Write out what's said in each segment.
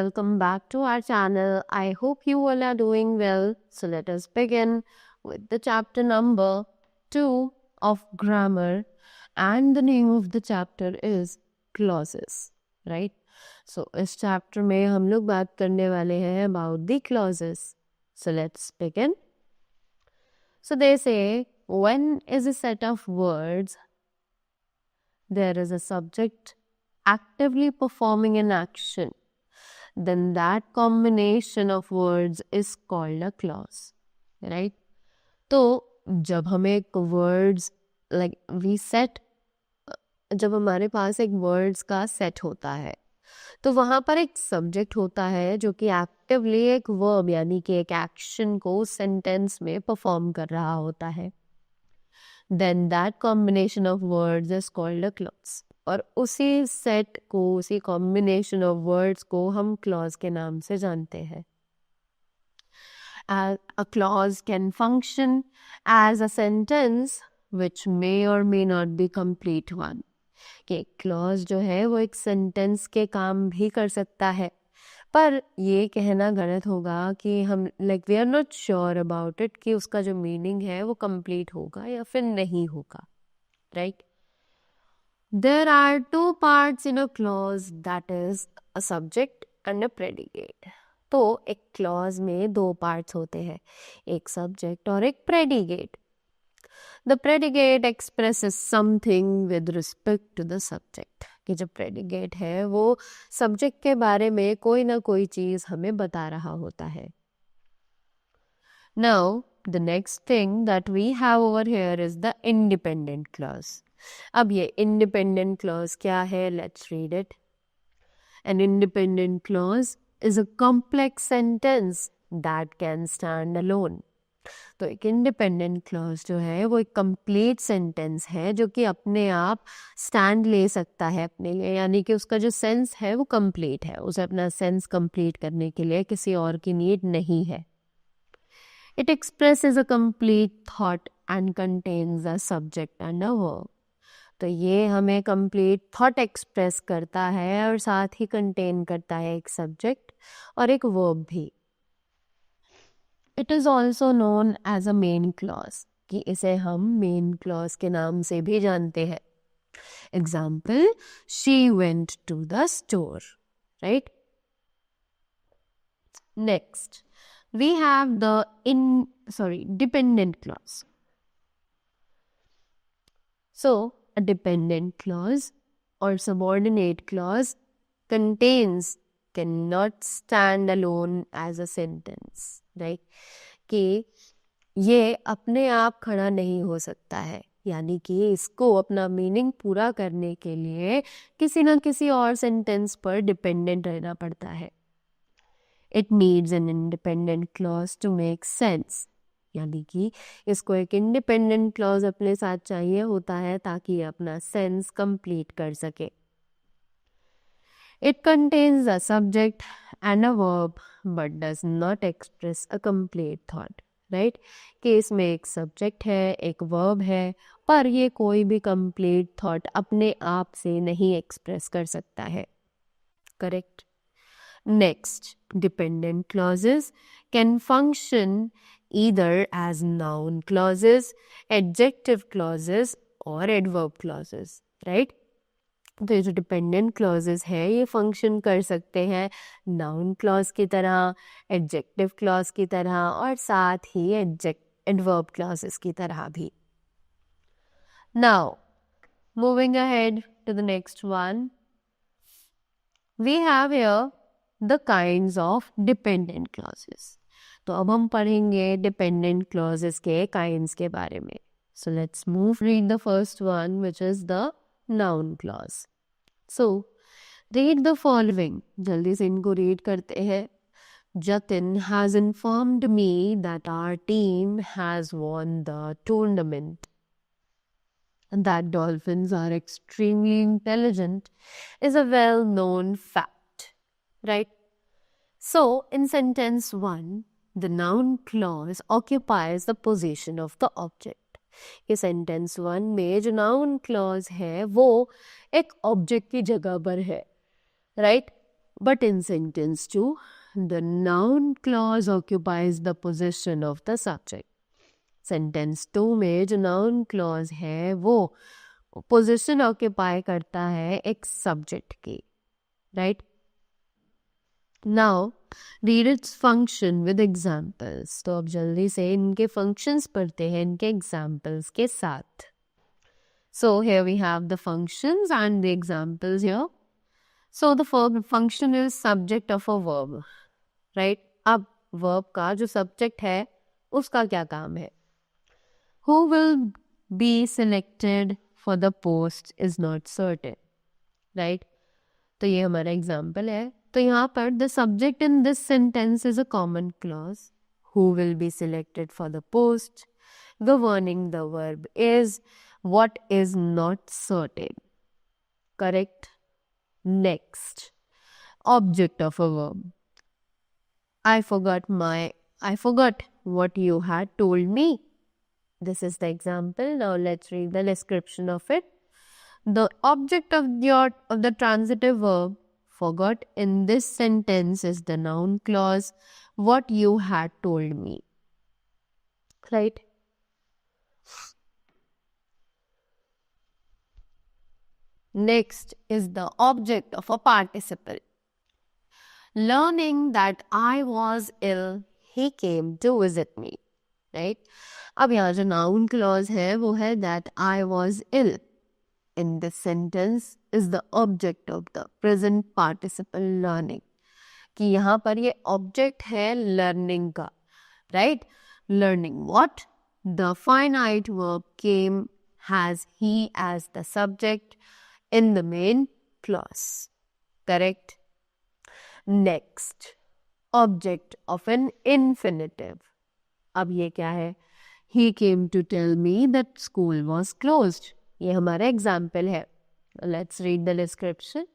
welcome back to our channel. I hope you all are doing well. So let us begin with the chapter number 2 of grammar, and the name of the chapter is clauses, right? So इस chapter में हम लोग बात करने वाले हैं about the clauses. So let's begin. So they say when is a set of words there is a subject actively performing an action, then that combination of words is called a clause, right? तो जब हमें एक words like we set, जब हमारे पास एक words का set होता है तो वहाँ पर एक subject होता है जो कि actively एक verb यानी कि एक action को sentence में perform कर रहा होता है, then that combination of words is called a clause. और उसी सेट को, उसी कॉम्बिनेशन ऑफ वर्ड्स को हम क्लॉज के नाम से जानते हैं. A clause can function as a sentence which may or may not be complete one. कि क्लॉज जो है वो एक सेंटेंस के काम भी कर सकता है, पर ये कहना गलत होगा कि हम like we are not sure about it कि उसका जो मीनिंग है वो कंप्लीट होगा या फिर नहीं होगा, right? There are two parts in a clause, that is a subject and a predicate. तो एक clause में दो parts होते हैं, एक subject और एक predicate. The predicate expresses something with respect to the subject. कि जो predicate है वो subject के बारे में कोई ना कोई चीज़ हमें बता रहा होता है. Now, the next thing that we have over here is the independent clause. अब ये independent clause क्या है? Let's read it. An independent clause is a complex sentence that can stand alone. तो एक independent clause जो है वो एक complete sentence है जो कि अपने आप stand ले सकता है अपने लिए, यानी कि उसका जो sense है वो complete है, उसे अपना sense complete करने के लिए किसी और की need नहीं है. It expresses a complete thought and contains a subject and a verb. तो ये हमें कंप्लीट थॉट एक्सप्रेस करता है और साथ ही कंटेन करता है एक सब्जेक्ट और एक वर्ब भी. It is also known as a main clause, कि इसे हम मेन क्लॉज के नाम से भी जानते हैं. Example, she went to the store, right? Next we have the dependent clause. So, a dependent clause or subordinate clause cannot stand alone as a sentence, right? कि ये अपने आप खड़ा नहीं हो सकता है, यानी कि इसको अपना मीनिंग पूरा करने के लिए किसी ना किसी और सेंटेंस पर डिपेंडेंट रहना पड़ता है. It needs an independent clause to make sense. यानी कि इसको एक इंडिपेंडेंट क्लॉज अपने साथ चाहिए होता है ताकि ये अपना सेंस कंप्लीट कर सके. It contains a subject and a verb but does not express a complete thought, right? कि इसमें एक सब्जेक्ट है, एक वर्ब है, पर ये कोई भी कंप्लीट थॉट अपने आप से नहीं एक्सप्रेस कर सकता है. Correct. Next, dependent clauses can function either as noun clauses, adjective clauses or adverb clauses, right? तो ये जो dependent clauses है ये function कर सकते हैं noun clause की तरह, adjective clause की तरह और साथ ही adverb clauses की तरह भी. Now, moving ahead to the next one, we have here the kinds of dependent clauses. तो अब हम पढ़ेंगे डिपेंडेंट क्लॉजेस के काइंड्स के बारे में. So let's read the first one which is the noun clause. So read the following, जल्दी से इनको रीड करते हैं. Jatin has informed me that our team has won the tournament. That dolphins are extremely intelligent is a well-known fact, right? So in sentence 1, the noun clause occupies the position of the object. ये sentence 1 में जो noun clause है वो एक object की जगह पर है, right? But in sentence 2, the noun clause occupies the position of the subject. Sentence 2 में जो noun clause है वो position occupy करता है एक subject की, right? Now read its function with examples. तो अब जल्दी से इनके functions पढ़ते हैं इनके examples के साथ. So here we have the functions and the examples here. So the function is subject of a verb, right? अब verb का जो subject है उसका क्या काम है? Who will be selected for the post is not certain, right? तो ये हमारा example है. तो यहाँ पर the subject in this sentence is a common clause. Who will be selected for the post? Governing the verb is what is not certain. Correct? Next, object of a verb. I forgot what you had told me. This is the example. Now let's read the description of it. The object of the transitive verb forgot in this sentence is the noun clause what you had told me. Right? Next is the object of a participle. Learning that I was ill, he came to visit me. Right? अब यहाँ जो noun clause है वो है that I was ill. In this sentence is the object of the present participle learning. कि यहाँ पर ये object है learning का. Right? Learning what? The finite verb came has he as the subject in the main clause. Correct? Next, object of an infinitive. अब ये क्या है? He came to tell me that school was closed. ये हमारा example है. Let's read the description.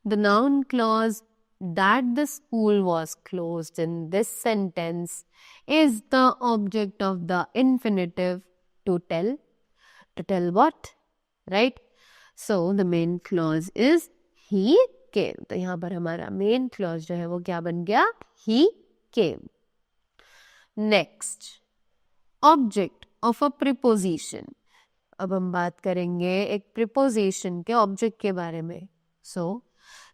The noun clause that the school was closed in this sentence is the object of the infinitive to tell. To tell what? Right? So the main clause is he came. तो यहाँ पर हमारा main clause जो है वो क्या बन गया? He came. Next, object of a preposition. अब हम बात करेंगे एक preposition के object के बारे में. So,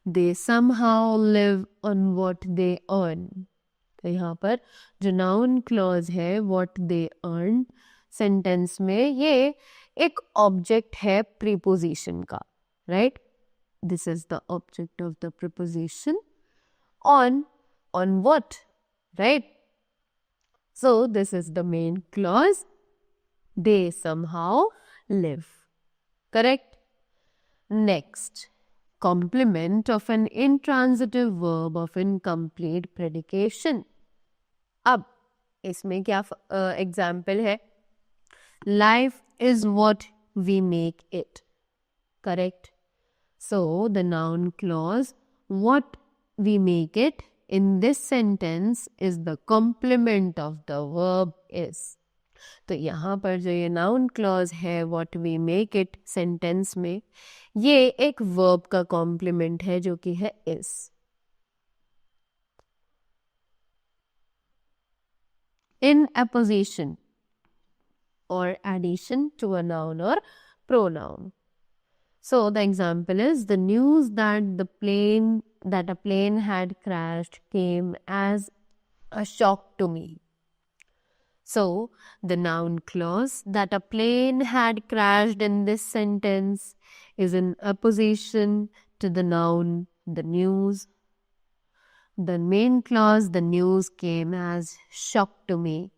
they somehow live on what they earn. तो यहाँ पर जो noun clause है what they earn sentence में ये एक object है preposition का, right? This is the object of the preposition on what, right? So this is the main clause. They somehow live. Correct? Next, complement of an intransitive verb of incomplete predication. अब इसमें क्या example है? Life is what we make it. Correct? So the noun clause what we make it in this sentence is the complement of the verb is. तो यहाँ पर जो ये noun clause है what we make it sentence में ये एक verb का complement है जो कि है is. In apposition or addition to a noun or pronoun. So the example is the news that a plane had crashed came as a shock to me. So the noun clause that a plane had crashed in this sentence is in apposition to the noun the news. The main clause the news came as shock to me.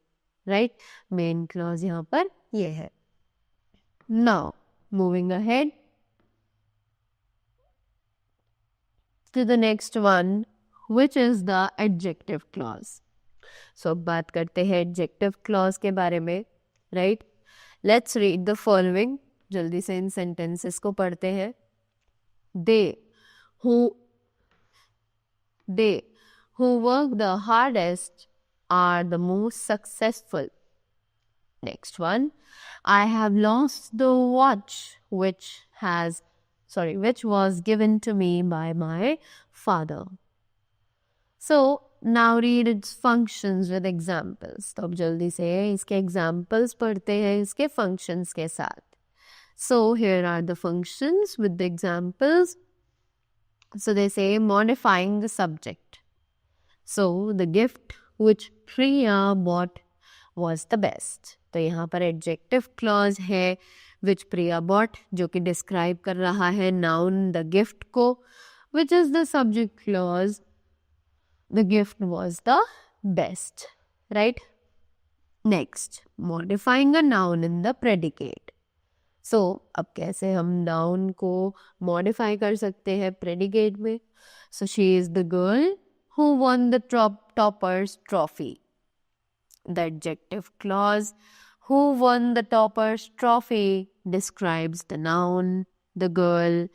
Right? Main clause यहाँ पर ये है. Now moving ahead to the next one, which is the adjective clause. So बात करते हैं adjective clause के बारे में, right? Let's read the following. जल्दी से इन sentences को पढ़ते हैं. They who work the hardest are the most successful. Next one, I have lost the watch which has which was given to me by my father. So now read its functions with examples. तो अब जल्दी से इसके examples पढ़ते हैं इसके functions के साथ. So here are the functions with the examples. So they say modifying the subject. So the gift which Priya bought was the best. तो यहाँ पर adjective clause है which Priya bought जो कि describe कर रहा है noun the gift को, which is the subject clause. The gift was the best, right? Next, modifying a noun in the predicate. So, अब कैसे हम noun को modify कर सकते हैं predicate में? So, she is the girl who won the topper's trophy. The adjective clause who won the topper's trophy describes the noun, the girl,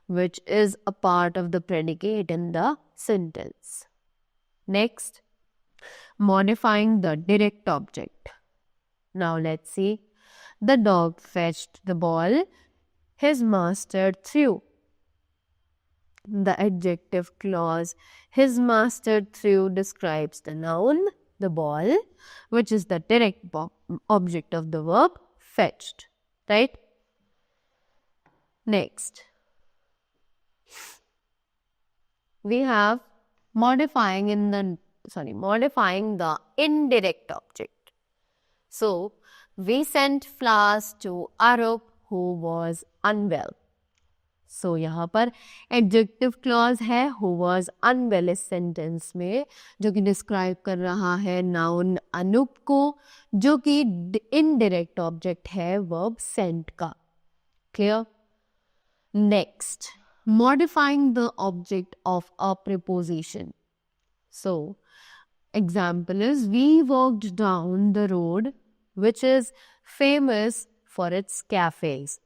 which is a part of the predicate in the sentence. Next, modifying the direct object. Now let's see. The dog fetched the ball his master threw. The adjective clause his master threw describes the noun, the ball, which is the direct object of the verb fetched, right? Next, we have modifying the indirect object. So, we sent flowers to Arup who was unwell. So, यहाँ पर adjective clause है who was unwell इस sentence में जो कि describe कर रहा है noun Anup को जो कि indirect object है verb sent का. Clear? Next, modifying the object of a preposition. So, example is we walked down the road which is famous for its cafes.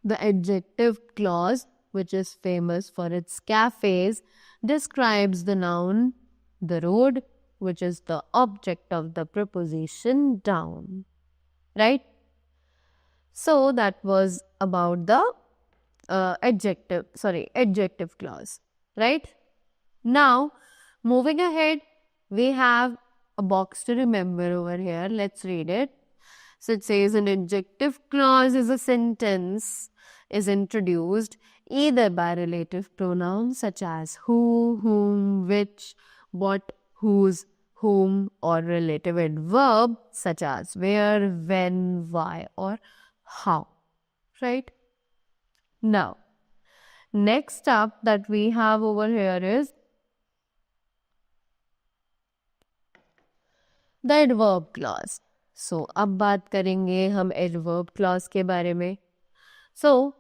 The adjective clause which is famous for its cafes describes the noun, the road, which is the object of the preposition down. Right? So, that was about the adjective clause. Right? Now, moving ahead, we have a box to remember over here. Let's read it. So, it says an adjective clause is a sentence is introduced either by relative pronouns such as who, whom, which, what, whose, whom, or relative adverb such as where, when, why, or how. Right? Now, next up that we have over here is the adverb clause. So, अब बात करेंगे हम adverb clause के बारे में. So,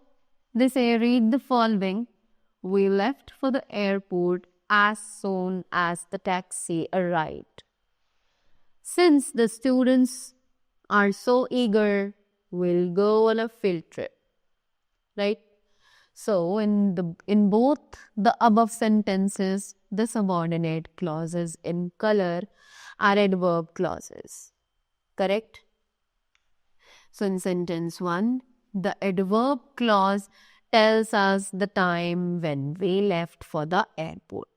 they say read the following. We left for the airport as soon as the taxi arrived. Since the students are so eager, we'll go on a field trip. Right? So, in both the above sentences, the subordinate clauses in color are adverb clauses. Correct? So, in sentence 1, the adverb clause tells us the time when we left for the airport.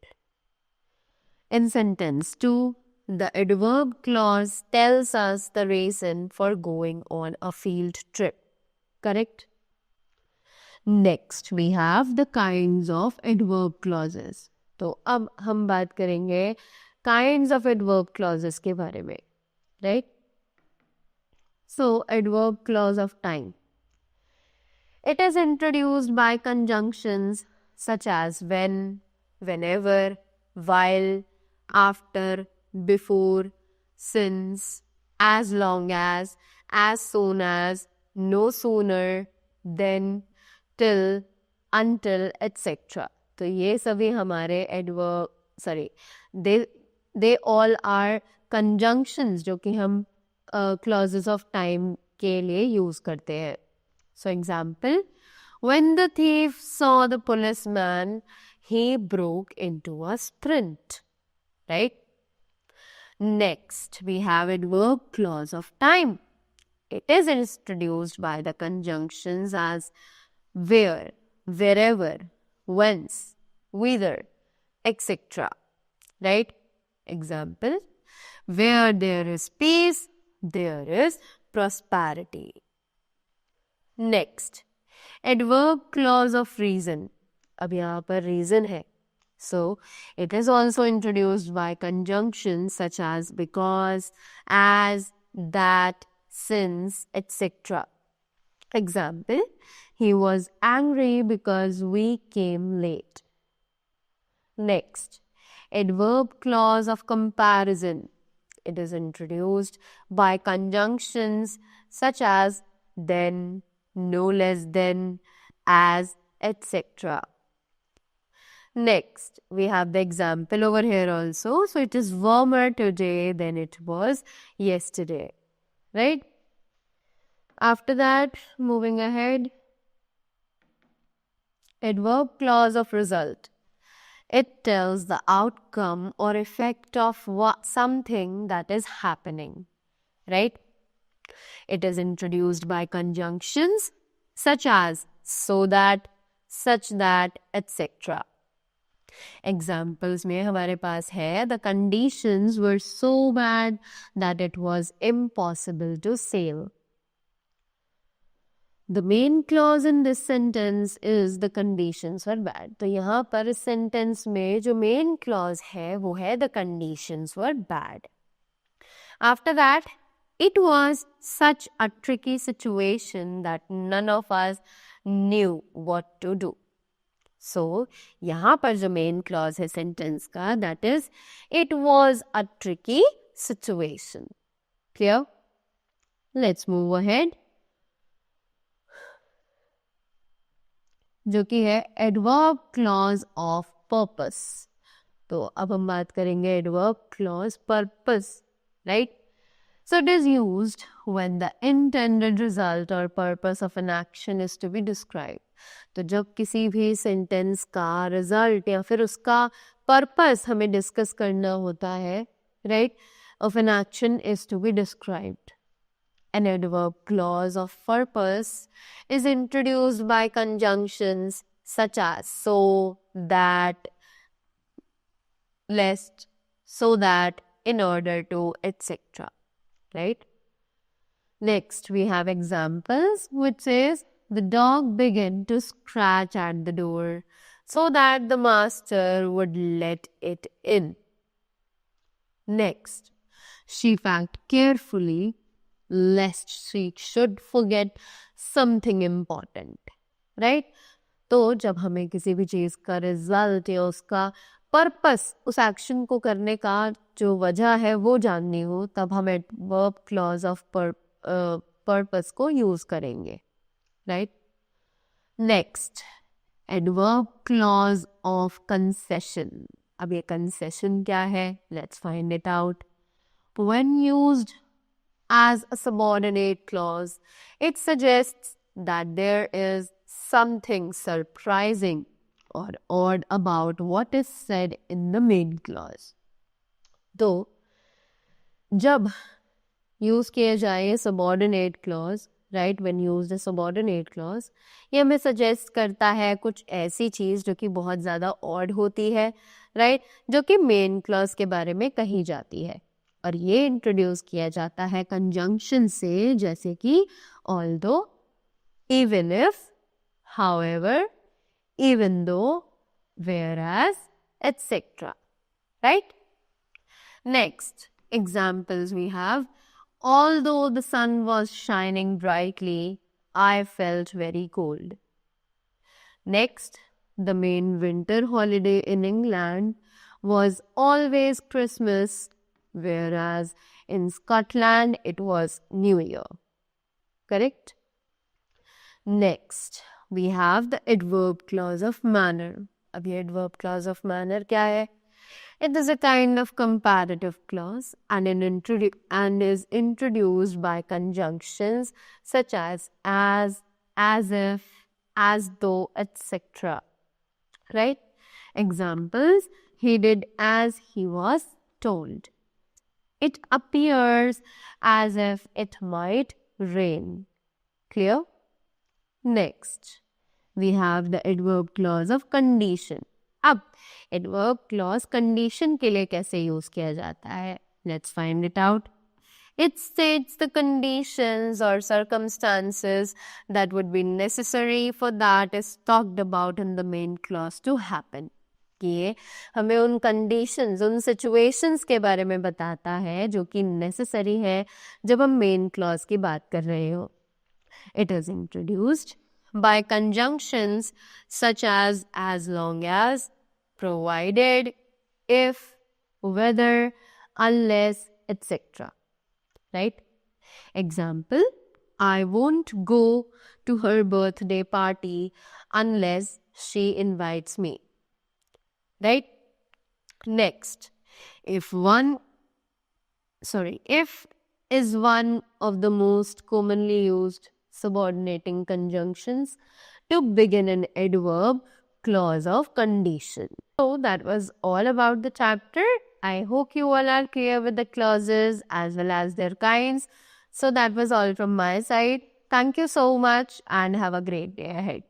In sentence 2, the adverb clause tells us the reason for going on a field trip. Correct? Next, we have the kinds of adverb clauses. तो अब हम बात करेंगे kinds of adverb clauses के बारे में. Right? So, adverb clause of time. It is introduced by conjunctions such as when, whenever, while, after, before, since, as long as soon as, no sooner, then, till, until, etc. तो ये सभी हमारे adverb, they all are conjunctions जो कि हम clauses of time के लिए use करते हैं. So, example, when the thief saw the policeman, he broke into a sprint. Right? Next, we have adverb clause of time. it is introduced by the conjunctions as where, wherever, whence, whither, etc. Right? Example, where there is peace, there is prosperity. Next, adverb clause of reason. अब यहाँ पर reason है. So, it is also introduced by conjunctions such as because, as, that, since, etc. Example, he was angry because we came late. Next, adverb clause of comparison. It is introduced by conjunctions such as then, no less than, as, etc. Next, we have the example over here also. So, it is warmer today than it was yesterday. Right? After that, moving ahead, adverb clause of result. It tells the outcome or effect of something that is happening. Right? It is introduced by conjunctions such as so that, such that, etc. Examples में हमारे पास है the conditions were so bad that it was impossible to sail. The main clause in this sentence is the conditions were bad. तो यहाँ पर इस sentence में जो main clause है वो है the conditions were bad. After that, it was such a tricky situation that none of us knew what to do. So, यहाँ पर जो main clause है sentence का, that is, it was a tricky situation. Clear? Let's move ahead. जो कि है adverb clause of purpose. तो अब हम बात करेंगे adverb clause purpose, right? So it is used when the intended result or purpose of an action is to be described. तो जब किसी भी सेंटेंस का रिजल्ट या फिर उसका पर्पस हमें डिस्कस करना होता है, right, of an action is to be described. An adverb clause of purpose is introduced by conjunctions such as so, that, lest, so that, in order to, etc. Right? Next, we have examples which says the dog began to scratch at the door so that the master would let it in. Next, she packed carefully lest she should forget something important. Right? तो जब हमें किसी भी चीज़ का result या उसका purpose, उस action को करने का जो वजह है वो जाननी हो, तब हम एडवर्ब क्लॉज ऑफ पर्पस को यूज करेंगे. Right? Next, adverb clause of concession. अब ये कंसेशन क्या है? Let's find it out. When used as a subordinate clause, it suggests that there is something surprising or odd about what is said in the main clause. तो जब use किया जाए subordinate clause, right, when used a subordinate clause, ये हमें suggest करता है कुछ ऐसी चीज़ जो कि बहुत ज़्यादा odd होती है, right, जो कि main clause के बारे में कही जाती है. और ये इंट्रोड्यूस किया जाता है कंजंक्शन से, जैसे कि although, even if, however, even though, whereas, etc. Right? Next, examples we have. Although the sun was shining brightly, I felt very cold. Next, the main winter holiday in England was always Christmas, whereas in Scotland it was New Year. Correct? Next, we have the adverb clause of manner. अब ये adverb clause of manner क्या है? It is a kind of comparative clause and is introduced by conjunctions such as if, as though, etc. Right? Examples, he did as he was told. It appears as if, it might, rain. Clear? Next, we have the adverb clause of condition. अब adverb clause condition के लिए कैसे use किया जाता है? Let's find it out. It states the conditions or circumstances that would be necessary for that is talked about in the main clause to happen. ये हमें उन conditions, उन situations के बारे में बताता है जो कि necessary है जब हम main clause की बात कर रहे हो. It is introduced by conjunctions such as long as, provided, if, whether, unless, etc. Right? Example, I won't go to her birthday party unless she invites me. Right? Next, if is one of the most commonly used subordinating conjunctions to begin an adverb clause of condition. So that was all about the chapter. I hope you all are clear with the clauses as well as their kinds. So that was all from my side. Thank you so much and have a great day ahead.